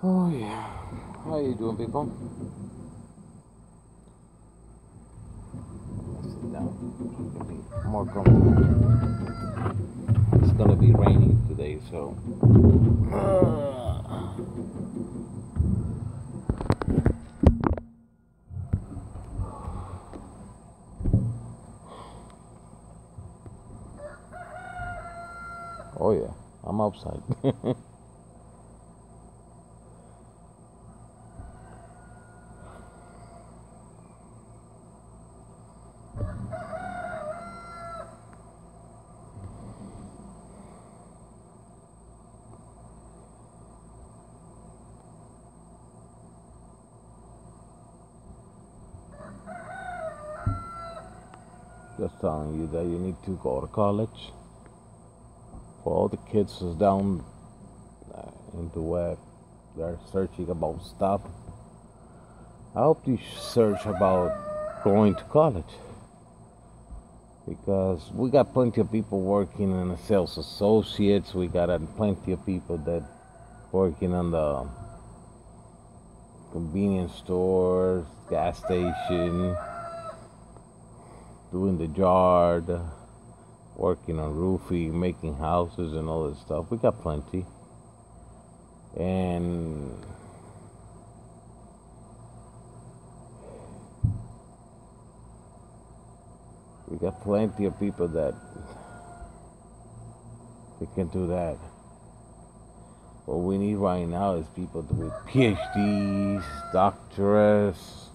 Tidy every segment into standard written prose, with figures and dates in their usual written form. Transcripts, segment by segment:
Oh yeah. How you doing, people? Sit down. Be more comfortable. It's gonna be raining today, so. Oh yeah. I'm outside. Just telling you that you need to go to college. For all the kids who's down in the web, they're searching about stuff. I hope you search about going to college, because we got plenty of people working in the sales associates. We got plenty of people that working on the convenience stores, gas station, doing the yard, working on roofing, making houses and all this stuff. We got plenty. And we got plenty of people that they can do that. What we need right now is people with PhDs, doctorates.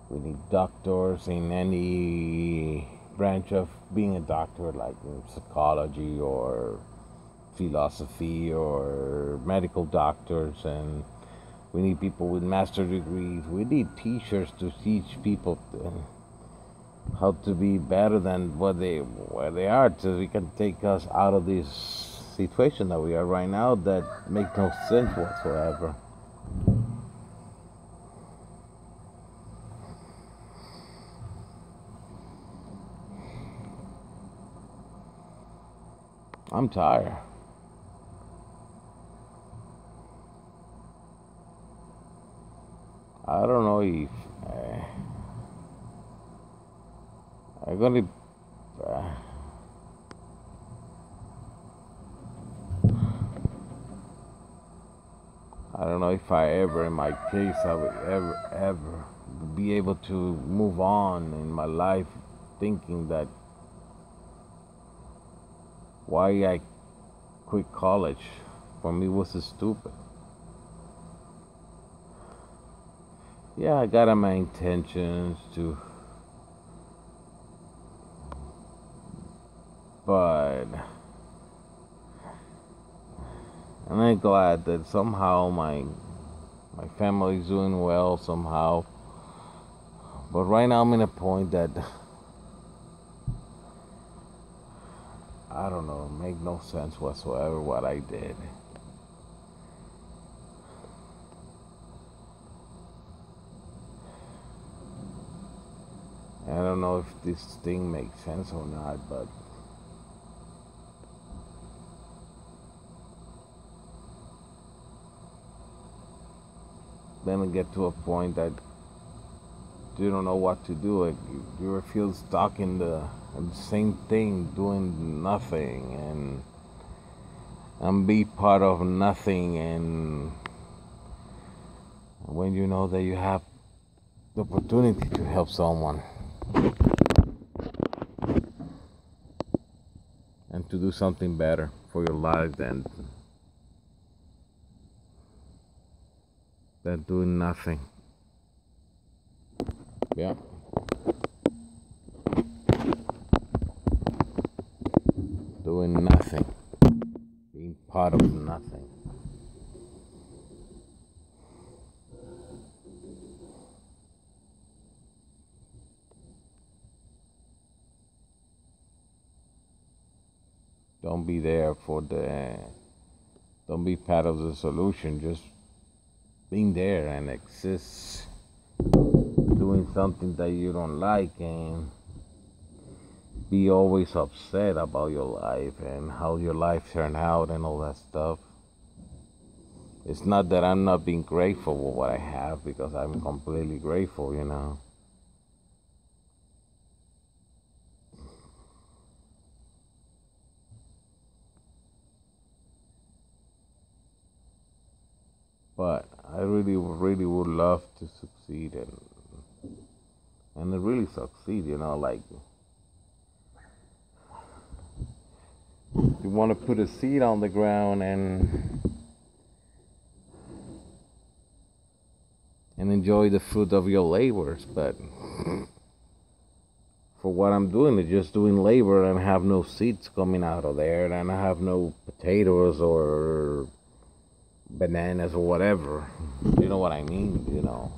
We need doctors in any branch of being a doctor, like in psychology or philosophy or medical doctors. And we need people with master degrees. We need teachers to teach people how to be better than where they are, so we can take us out of this situation that we are right now that make no sense whatsoever. I'm tired. I don't know if I'm gonna. I don't know if I ever, in my case, I would ever be able to move on in my life, thinking that why I quit college for me was stupid. Yeah, I got my intentions to, but and I'm glad that somehow my family's doing well somehow. But right now I'm in a point that I don't know, make no sense whatsoever what I did. I don't know if this thing makes sense or not, but then I get to a point that you don't know what to do. Like you feel stuck in the same thing, doing nothing, and be part of nothing. And when you know that you have the opportunity to help someone and to do something better for your life than doing nothing. Yeah. Doing nothing. Being part of nothing. Don't be there for don't be part of the solution. Just being there and exist, doing something that you don't like, and be always upset about your life and how your life turned out and all that stuff. It's not that I'm not being grateful for what I have, because I'm completely grateful, you know. But I really, really would love to succeed and really succeed, you know, like you want to put a seed on the ground and enjoy the fruit of your labors. But for what I'm doing, is just doing labor and have no seeds coming out of there, and I have no potatoes or bananas or whatever. You know what I mean, you know.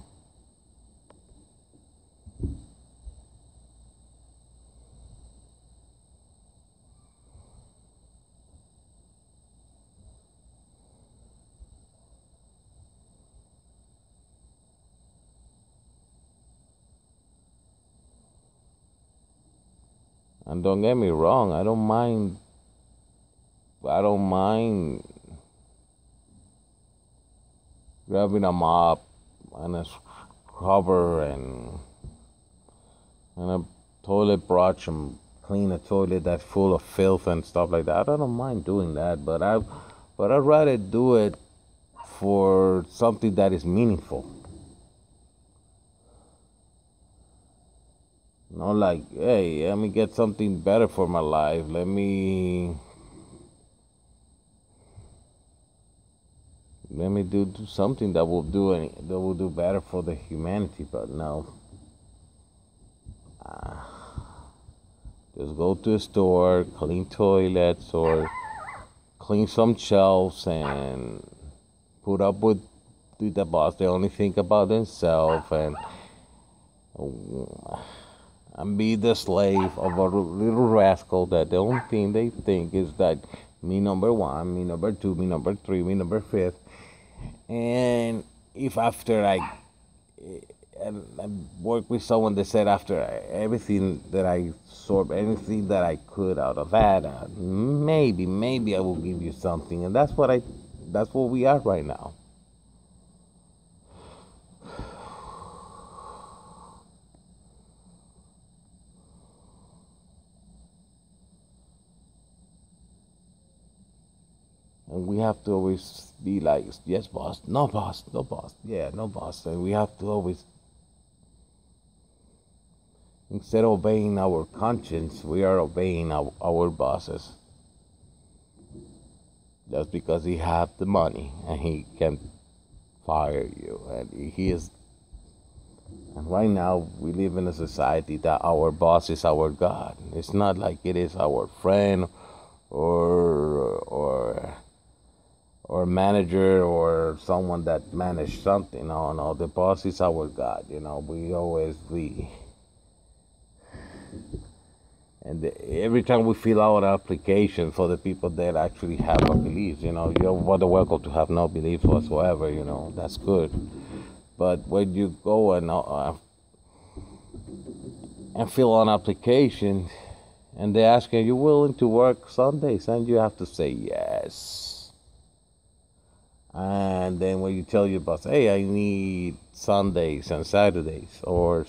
And don't get me wrong, I don't mind grabbing a mop and a scrubber and a toilet brush and clean a toilet that's full of filth and stuff like that. I don't mind doing that, but I'd rather do it for something that is meaningful. Not like, hey, let me get something better for my life. Let me do something that will do better for the humanity. But no, just go to a store, clean toilets, or clean some shelves, and put up with the boss. They only think about themselves, and be the slave of a little rascal that the only thing they think is that me number one, me number two, me number three, me number fifth. And if after I work with someone that said after everything that I absorb, anything that I could out of that, maybe I will give you something. And that's what we are right now. And we have to always be like, yes, boss, no, boss, no, boss, yeah, no, boss. And we have to always, instead of obeying our conscience, we are obeying our bosses. Just because he have the money and he can fire you. And he is. And right now, we live in a society that our boss is our God. It's not like it is our friend or or manager or someone that managed something. No, no, the boss is our God. You know, we and every time we fill out an application for the people that actually have a belief, you know, you're more than welcome to have no belief whatsoever. You know, that's good. But when you go and fill an application, and they ask you, "Are you willing to work Sundays?" And you have to say yes. And then when you tell your boss, "Hey, I need Sundays and Saturdays or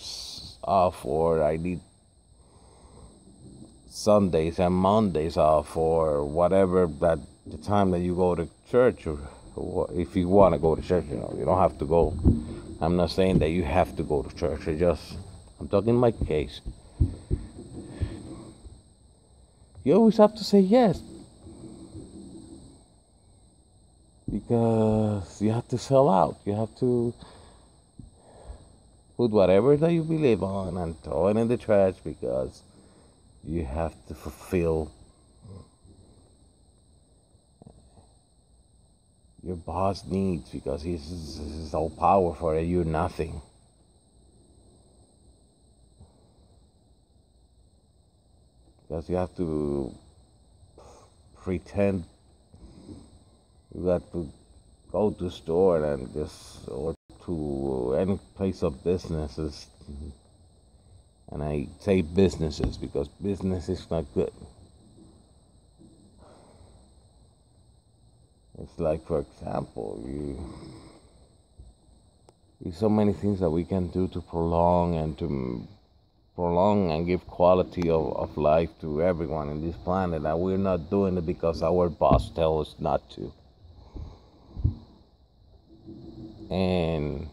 off, or I need Sundays and Mondays off, or whatever," that the time that you go to church, or if you want to go to church, you know, you don't have to go. I'm not saying that you have to go to church. I'm talking in my case. You always have to say yes, because you have to sell out. You have to put whatever that you believe on and throw it in the trash, because you have to fulfill your boss needs, because he's so powerful and you're nothing. Because you have to pretend you got to go to store and just, or to any place of businesses, and I say businesses because business is not good. It's like, for example, there's so many things that we can do to prolong and give quality of life to everyone in this planet, that we're not doing it because our boss tells us not to. And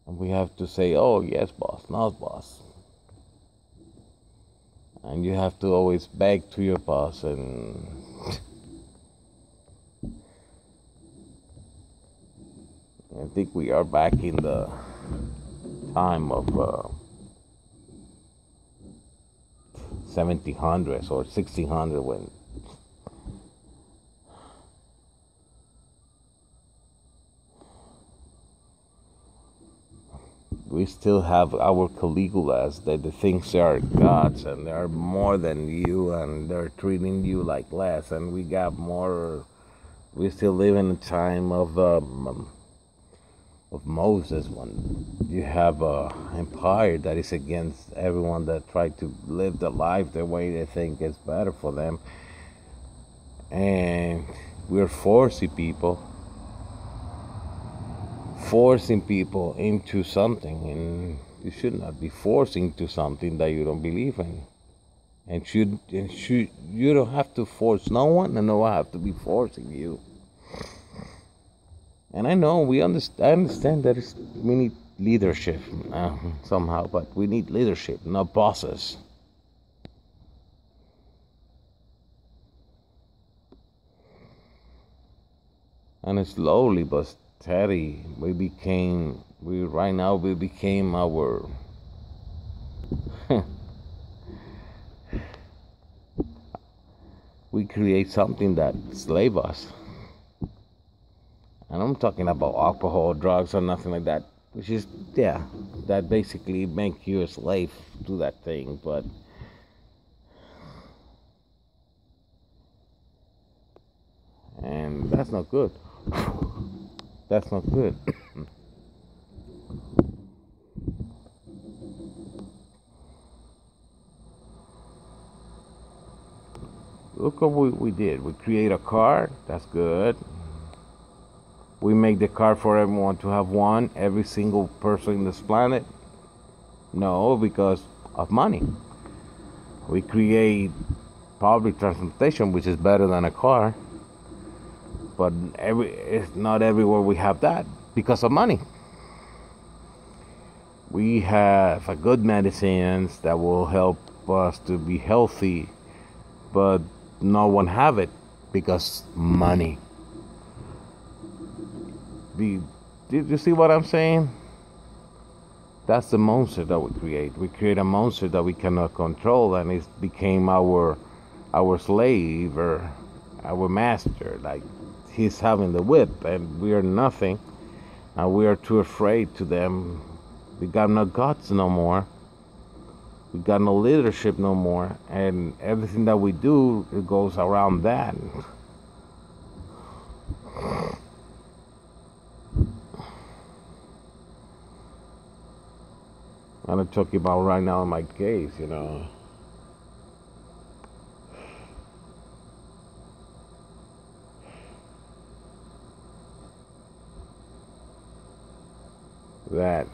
we have to say, oh, yes, boss, not boss. And you have to always beg to your boss. And I think we are back in the time of 1700s or 1600, when we still have our Caligulas that they think they are gods and they are more than you, and they're treating you like less, and we got more. We still live in a time of Moses, when you have a empire that is against everyone that try to live the life the way they think is better for them, and we're forcing people into something, and you should not be forcing to something that you don't believe in. And you don't have to force no one, and no one have to be forcing you. And I know I understand that we need leadership somehow, but we need leadership, not bosses. And slowly but steady, we became our we create something that slave us. And I'm talking about alcohol, drugs, or nothing like that, which is, yeah, that basically make you a slave to that thing. But and that's not good. That's not good. Look what we did. We create a car. That's good. We make the car for everyone to have one, every single person in this planet. No, because of money. We create public transportation, which is better than a car. But it's not everywhere we have that because of money. We have a good medicines that will help us to be healthy, but no one have it because money. Did you see what I'm saying? That's the monster that we create. We create a monster that we cannot control, and it became our slave or our master. Like, he's having the whip, and we are nothing, and we are too afraid to them. We got no guts no more. We got no leadership no more, and everything that we do, it goes around that. And I'm talking about right now in my case, that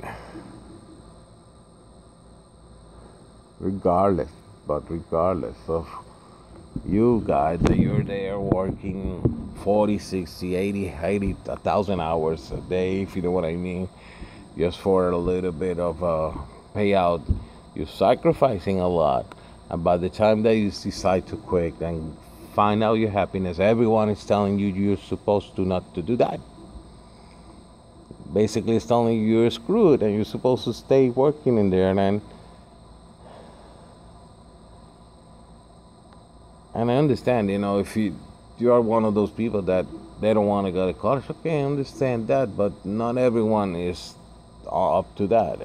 regardless of you guys, that you're there working 40, 60, 80, 1,000 hours a day, if you know what I mean, just for a little bit of a payout, you're sacrificing a lot. And by the time that you decide to quit and find out your happiness, everyone is telling you you're supposed to not to do that. Basically, it's telling you you're screwed and you're supposed to stay working in there. And I understand, if you are one of those people that they don't want to go to college, okay, I understand that, but not everyone is up to that.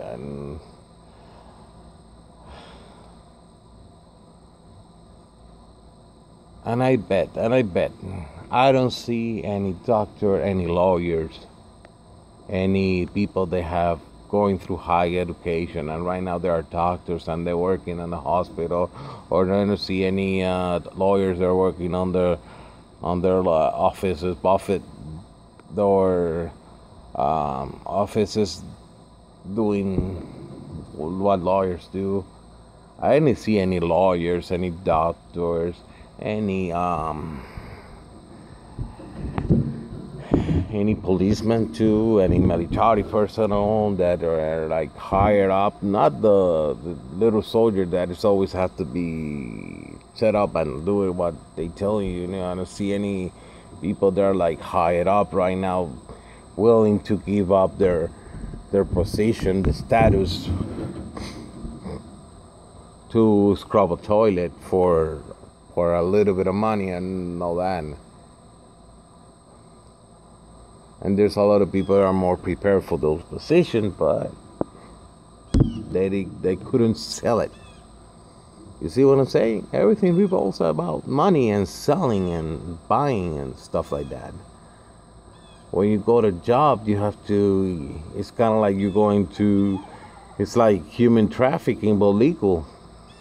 And I bet, I don't see any doctor, any lawyers, any people that have going through high education, and right now there are doctors and they're working in the hospital, or I don't see any lawyers that are working on their offices, Buffett, or offices doing what lawyers do. I didn't see any lawyers, any doctors, any policemen too, any military personnel that are like higher up, not the little soldier that is always has to be set up and doing what they tell you. You know, I don't see any people that are like higher up right now willing to give up their position, the status, to scrub a toilet for a little bit of money and all that. And there's a lot of people that are more prepared for those positions, but they couldn't sell it. You see what I'm saying? Everything revolves about money and selling and buying and stuff like that. When you go to job, you have to, it's kind of like you're going to, it's like human trafficking, but legal.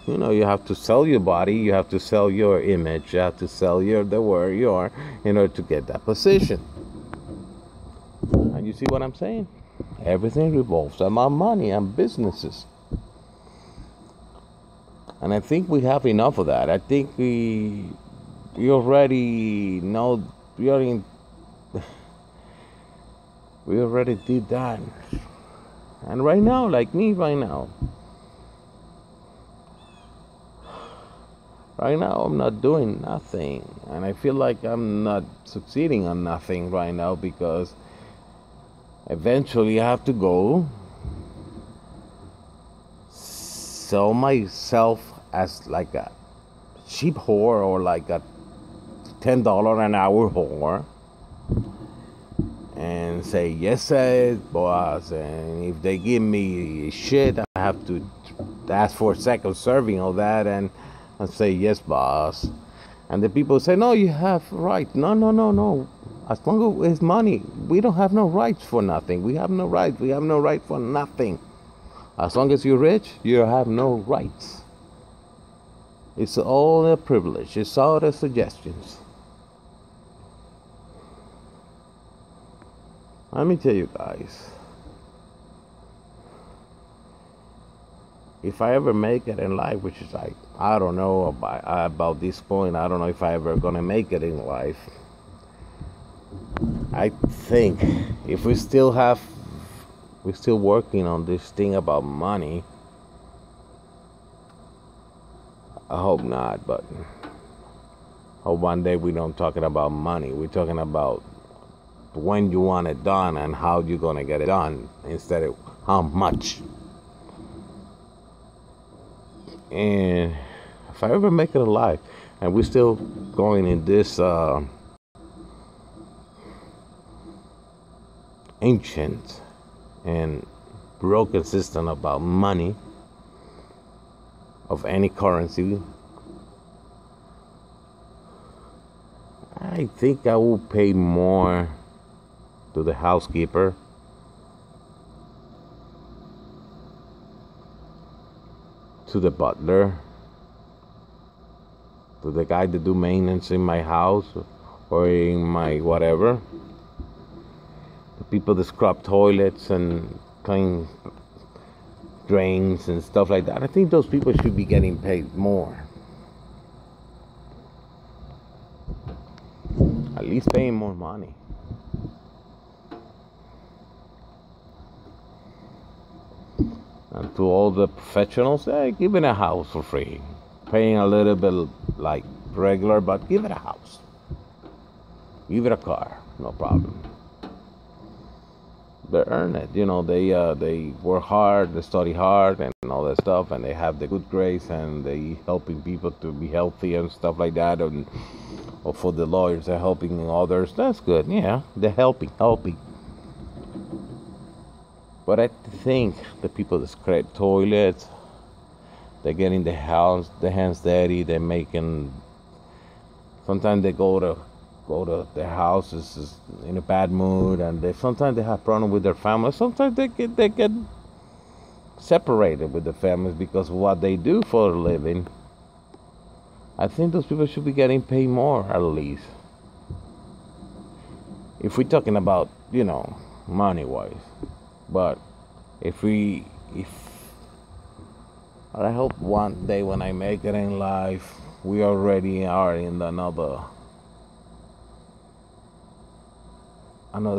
You know, you have to sell your body, you have to sell your image, you have to sell the where you are in order to get that position. And you see what I'm saying? Everything revolves around money and businesses. And I think we have enough of that. I think we already know, we already did that. And right now, like me right now, I'm not doing nothing. And I feel like I'm not succeeding on nothing right now, because eventually I have to go sell myself as like a cheap whore, or like a $10 an hour whore, and say yes, boss. And if they give me shit, I have to ask for a second serving of that, and say yes, boss. And the people say, no, you have right. No. As long as it's money, we don't have no rights for nothing. We have no rights. We have no right for nothing. As long as you're rich, you have no rights. It's all a privilege. It's all the suggestions. Let me tell you guys, if I ever make it in life, which is like, I don't know about this point, I don't know if I ever gonna make it in life. I think if we're still working on this thing about money, I hope not, but hope one day we don't talking about money. We're talking about when you want it done and how you're gonna get it done, instead of how much. And if I ever make it alive, and we're still going in this ancient and broken system about money of any currency, I think I will pay more to the housekeeper, to the butler, to the guy that do maintenance in my house or in my whatever, the people that scrub toilets and clean drains and stuff like that. I think those people should be getting paid more. At least paying more money. And to all the professionals, give it a house for free. Paying a little bit like regular, but give it a house. Give it a car, no problem. They earn it, you know. They work hard, they study hard, and all that stuff, and they have the good grades, and they helping people to be healthy and stuff like that. And or for the lawyers, they're helping others. That's good, yeah. They're helping. But I think the people that scrape toilets, they're getting the hands dirty. They're making. Sometimes they go to their houses in a bad mood, and sometimes they have problem with their family. Sometimes they get separated with the families because of what they do for a living. I think those people should be getting paid more at least. If we're talking about, money wise. But if I hope one day when I make it in life, we already are in another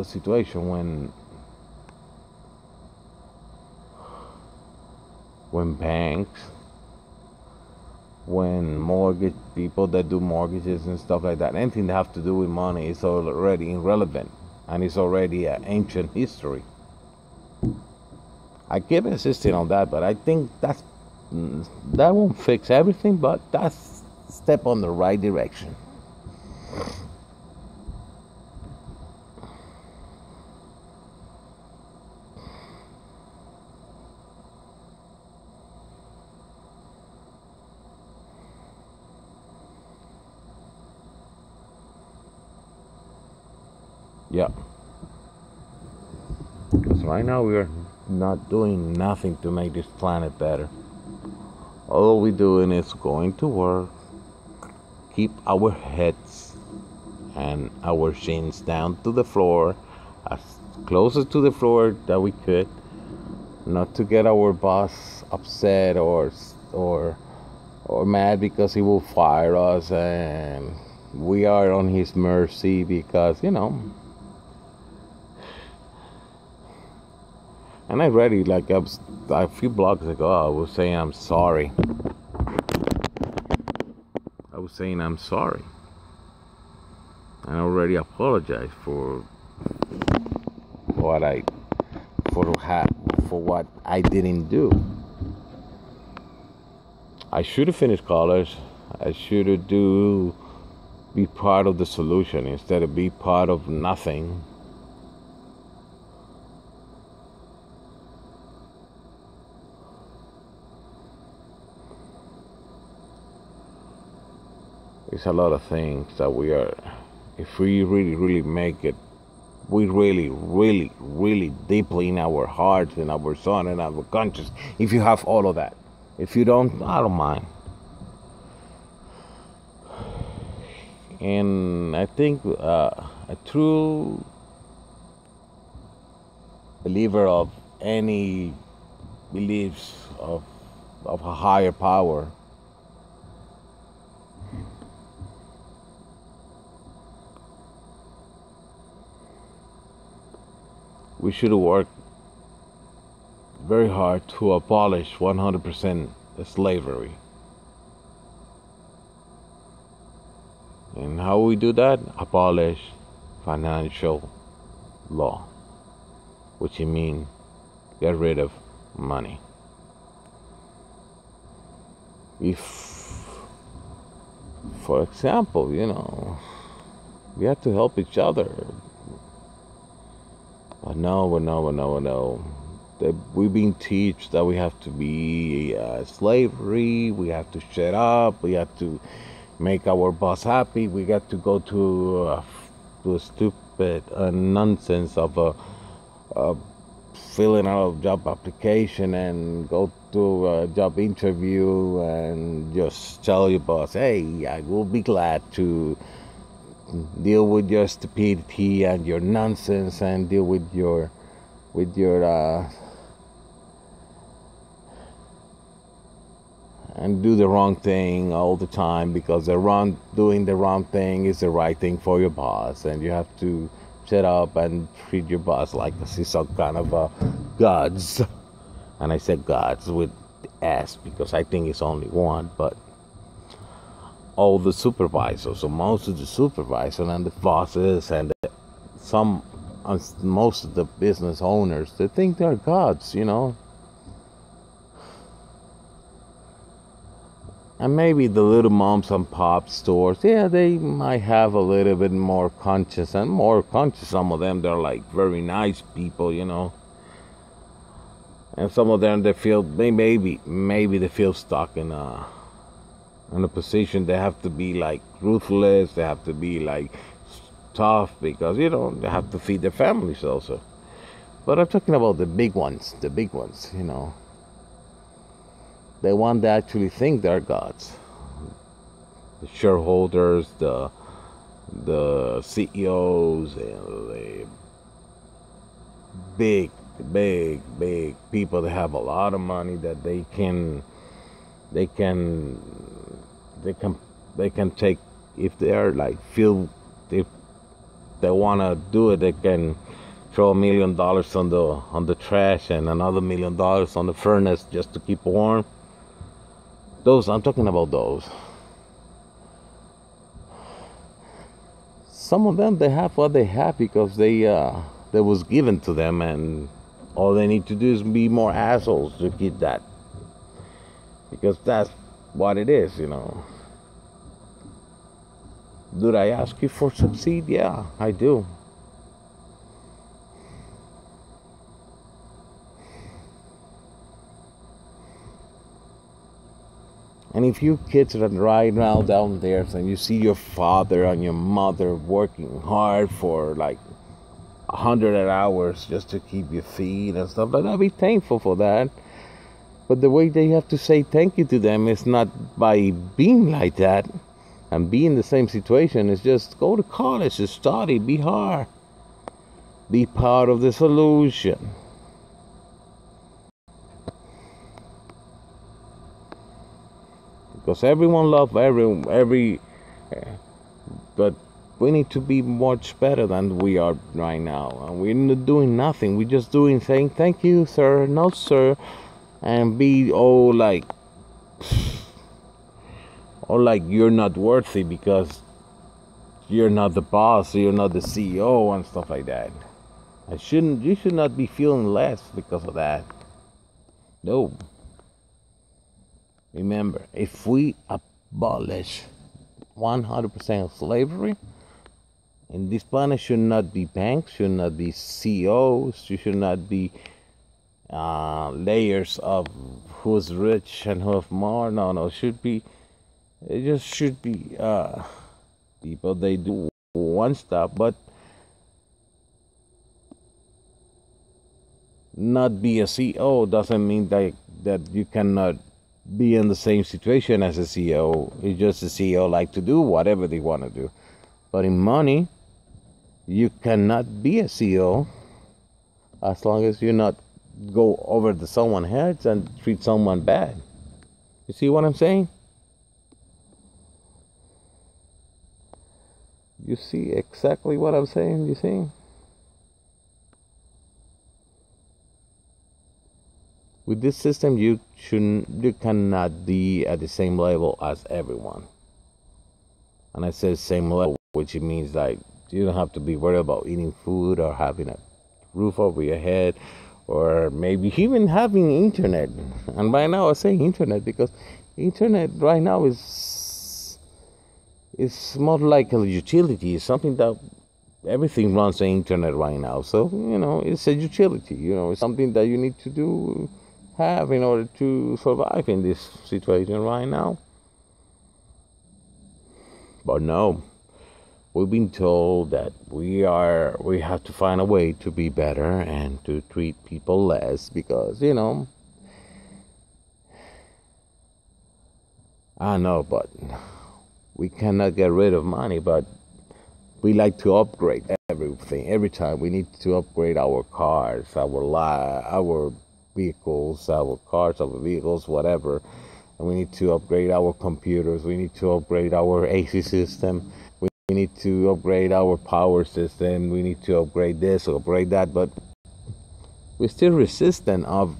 situation when banks, when mortgage people that do mortgages and stuff like that, anything that have to do with money is already irrelevant and it's already an ancient history. I keep insisting on that, but I think that won't fix everything, but that's a step on the right direction. Yeah. Because right now we are not doing nothing to make this planet better. All we're doing is going to work, keep our heads and our shins down to the floor, as closest to the floor that we could, not to get our boss upset or mad because he will fire us and we are on his mercy because, And I read it like a few blogs ago. I was saying I'm sorry. I'm sorry. I already apologized for what I didn't do. I should have finished college. I should have be part of the solution instead of be part of nothing. It's a lot of things that if we really, really make it, we really, really, really deeply in our hearts, in our soul, and our conscience. If you have all of that, if you don't, I don't mind. And I think a true believer of any beliefs of a higher power we should work very hard to abolish 100% slavery. And how we do that? Abolish financial law, which means get rid of money. If, for example, we have to help each other. But no. We've been taught that we have to be slavery. We have to shut up. We have to make our boss happy. We got to go to a stupid nonsense of filling out a job application and go to a job interview and just tell your boss, hey, I will be glad to deal with your stupidity and your nonsense and deal with your and do the wrong thing all the time because doing the wrong thing is the right thing for your boss, and you have to shut up and treat your boss like he's some kind of gods. And I said gods with S because I think it's only one, but all the supervisors, or most of the supervisors and the bosses and most of the business owners, they think they're gods, And maybe the little moms and pop stores, they might have a little bit more conscious and more conscious. Some of them, they're like very nice people, And some of them, they feel, maybe they feel stuck in a position. They have to be like ruthless, they have to be like tough because they have to feed their families also. But I'm talking about the big ones, the one that actually think they're gods. The shareholders, the CEOs, the big, big people that have a lot of money that they can take, if they are like feel, if they want to do it, they can throw $1 million on the trash and another $1 million on the furnace just to keep warm. Those, I'm talking about those. Some of them, they have what they have because that was given to them, and all they need to do is be more assholes to keep that, because that's what it is, you know. Did I ask you for succeed? Yeah, I do. And if you kids are right now down there and you see your father and your mother working hard for like 100 hours just to keep you feed and stuff like that, be thankful for that. But the way they have to say thank you to them is not by being like that and be in the same situation. It's just go to college, study, be hard, be part of the solution. Because everyone loves every, but we need to be much better than we are right now. And we're not doing nothing. We're just doing saying thank you, sir, no, sir, and be all like you're not worthy because you're not the boss, you're not the CEO and stuff like that. You should not be feeling less because of that. No. Remember, if we abolish 100% of slavery, and this planet should not be banks, should not be CEOs, should not be layers of who's rich and who's more. No, it just should be people, they do one stuff, but not be a CEO doesn't mean that you cannot be in the same situation as a CEO. It's just a CEO like to do whatever they want to do. But in money, you cannot be a CEO as long as you not go over to someone's heads and treat someone bad. You see what I'm saying? You see exactly what I'm saying, you see? With this system, you cannot be at the same level as everyone. And I say same level, which means like you don't have to be worried about eating food or having a roof over your head, or maybe even having internet. And right now I say internet because internet right now is more like a utility. It's something that everything runs on internet right now. So, it's a utility, it's something that you need to have in order to survive in this situation right now. But no, we've been told that we have to find a way to be better and to treat people less because, I know, but we cannot get rid of money, but we like to upgrade everything. Every time we need to upgrade our cars, our vehicles, our cars, our vehicles, whatever. And we need to upgrade our computers. We need to upgrade our AC system. We need to upgrade our power system. We need to upgrade this, upgrade that. But we're still resistant of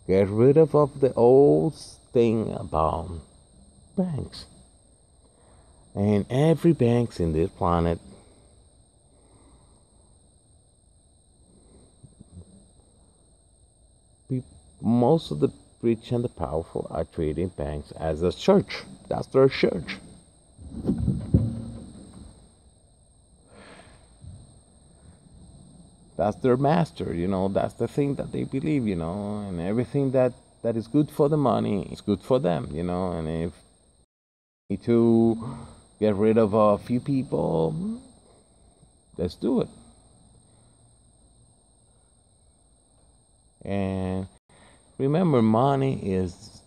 get rid of the old thing about banks. And every banks in this planet most of the rich and the powerful are treating banks as a church. That's their church. That's their master, that's the thing that they believe, and everything that is good for the money is good for them, and if you need to get rid of a few people, let's do it. And Remember, money is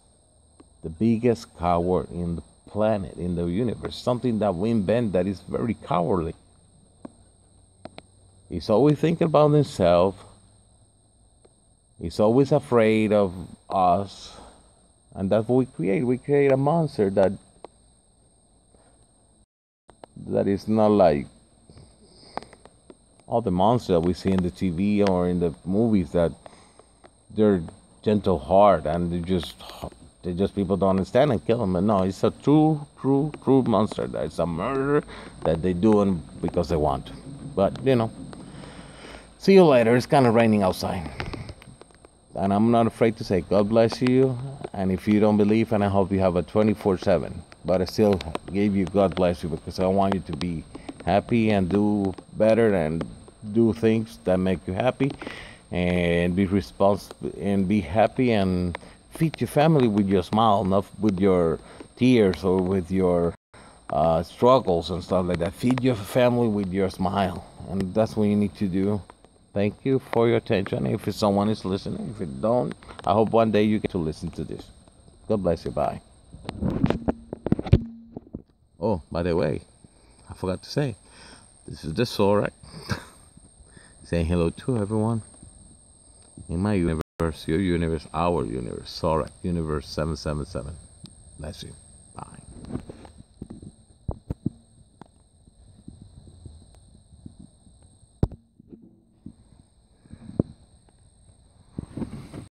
the biggest coward in the planet, in the universe. Something that we invent that is very cowardly. He's always thinking about himself. He's always afraid of us. And that's what we create. We create a monster that is not like all the monsters that we see in the TV or in the movies, that they're gentle heart and they just people don't understand and kill them. And no, it's a true monster. It's a murder that they do because they want to. But see you later. It's kind of raining outside, and I'm not afraid to say God bless you. And if you don't believe, and I hope you have a 24/7, but I still gave you God bless you because I want you to be happy and do better and do things that make you happy and be responsible and be happy and feed your family with your smile, not with your tears or with your struggles and stuff like that. Feed your family with your smile, and that's what you need to do. Thank you for your attention. If someone is listening, if it don't, I hope one day you get to listen to this. God bless you. Bye. Oh, by the way, I forgot to say, this is the Zorak saying hello to everyone in my universe, your universe, our universe, Zorak, Universe 777. Bless you.